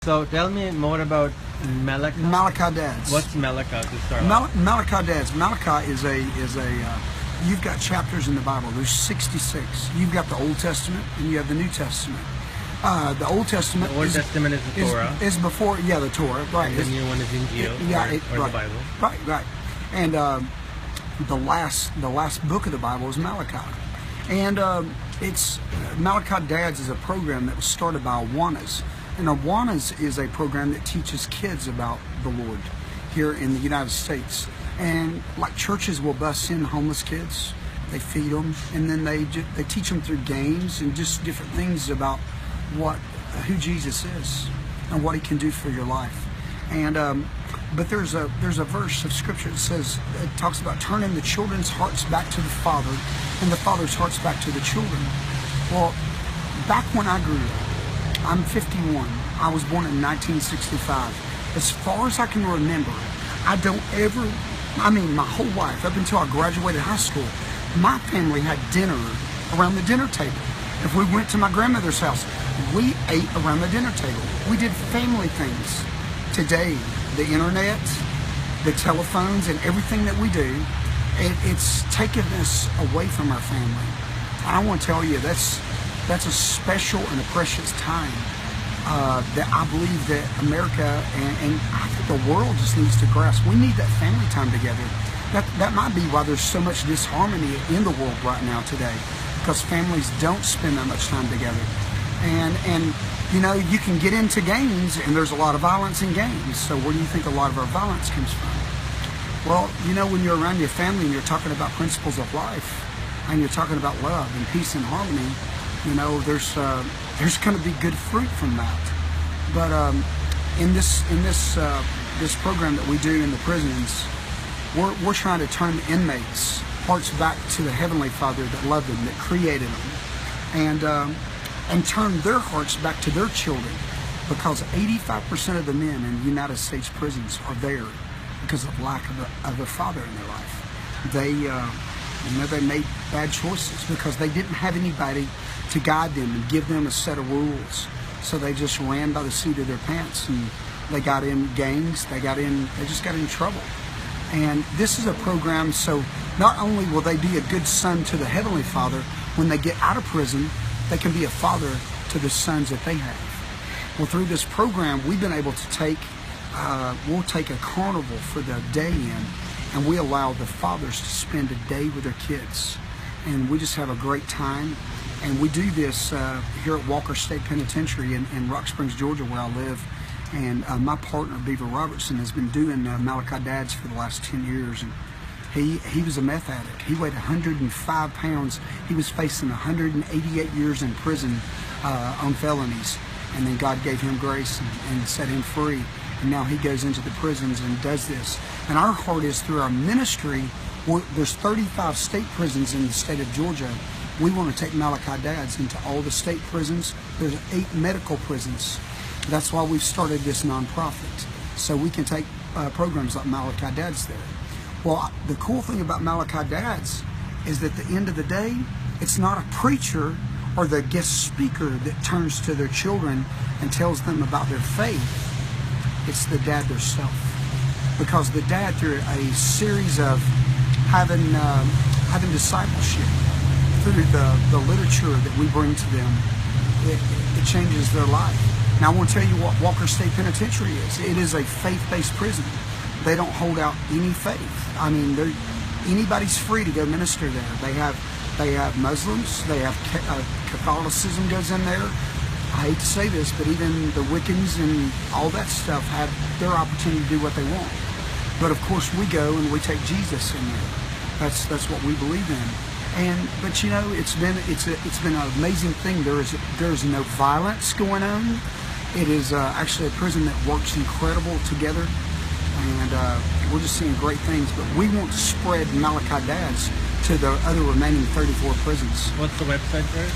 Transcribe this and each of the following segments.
So tell me more about melaka. Melaka dads. What's melaka to start off? Melaka dads. Melaka is a you've got chapters in the Bible. There's 66. You've got the Old Testament and you have the New Testament. The Old Testament. The Old Testament is the Torah. Is before, the Torah, right? And the new one is Injil, or the Bible. Right. And the last book of the Bible is Malachi, and it's Malachi Dads is a program that was started by Awanas, and Awanas is a program that teaches kids about the Lord here in the United States. And like churches will bus in homeless kids, they feed them, and then they teach them through games and just different things about who Jesus is and what He can do for your life. And but there's a verse of Scripture that says, it talks about turning the children's hearts back to the Father and the Father's hearts back to the children. Well, back when I grew up, I'm 51. I was born in 1965. As far as I can remember, my whole life, up until I graduated high school, my family had dinner around the dinner table. If we went to my grandmother's house, we ate around the dinner table. We did family things. Today, the internet, the telephones, and everything that we do, it's taken us away from our family. I want to tell you, that's a special and a precious time that I believe that America and I think the world just needs to grasp. We need that family time together. That might be why there's so much disharmony in the world right now today, because families don't spend that much time together. And you can get into games, and there's a lot of violence in games. So where do you think a lot of our violence comes from? Well, when you're around your family and you're talking about principles of life, and you're talking about love and peace and harmony, there's going to be good fruit from that. But in this program that we do in the prisons, we're trying to turn the inmates' hearts back to the Heavenly Father that loved them, that created them, and turn their hearts back to their children, because 85% of the men in United States prisons are there because of lack of a father in their life. They made bad choices because they didn't have anybody to guide them and give them a set of rules. So they just ran by the seat of their pants, and they got in gangs. They just got in trouble. And this is a program, so not only will they be a good son to the Heavenly Father, when they get out of prison, they can be a father to the sons that they have. Well, through this program, we've been able to we'll take a carnival for the day in, and we allow the fathers to spend a day with their kids. And we just have a great time. And we do this here at Walker State Penitentiary in Rock Springs, Georgia, where I live. And my partner, Beaver Robertson, has been doing Malachi Dads for the last 10 years. And he was a meth addict. He weighed 105 pounds. He was facing 188 years in prison on felonies. And then God gave him grace and set him free. And now he goes into the prisons and does this. And our heart is through our ministry. There's 35 state prisons in the state of Georgia. We want to take Malachi Dads into all the state prisons. There's 8 medical prisons. That's why we've started this nonprofit, so we can take programs like Malachi Dads there. Well, the cool thing about Malachi Dads is that at the end of the day, it's not a preacher or the guest speaker that turns to their children and tells them about their faith. It's the dad themselves. Because the dad, through a series of having discipleship, through the literature that we bring to them, it changes their life. Now I want to tell you what Walker State Penitentiary is. It is a faith-based prison. They don't hold out any faith. I mean, anybody's free to go minister there. They have Muslims. They have Catholicism goes in there. I hate to say this, but even the Wiccans and all that stuff have their opportunity to do what they want. But of course, we go and we take Jesus in there. That's what we believe in. But it's been an amazing thing. There's no violence going on. It is actually a prison that works incredible together, and we're just seeing great things. But we want to spread Malachi Dads to the other remaining 34 prisons. What's the website for it?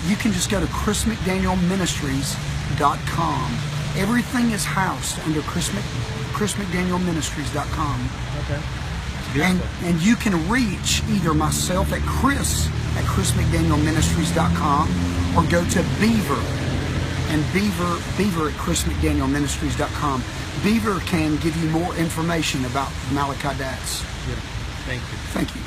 You can just go to chrismcdanielministries.com. Everything is housed under chrismcdanielministries.com. Okay. And you can reach either myself at chrismcdanielministries.com or go to Beaver, and Beaver at chrismcdanielministries.com. Beaver can give you more information about Melaka dads. Yeah. Thank you. Thank you.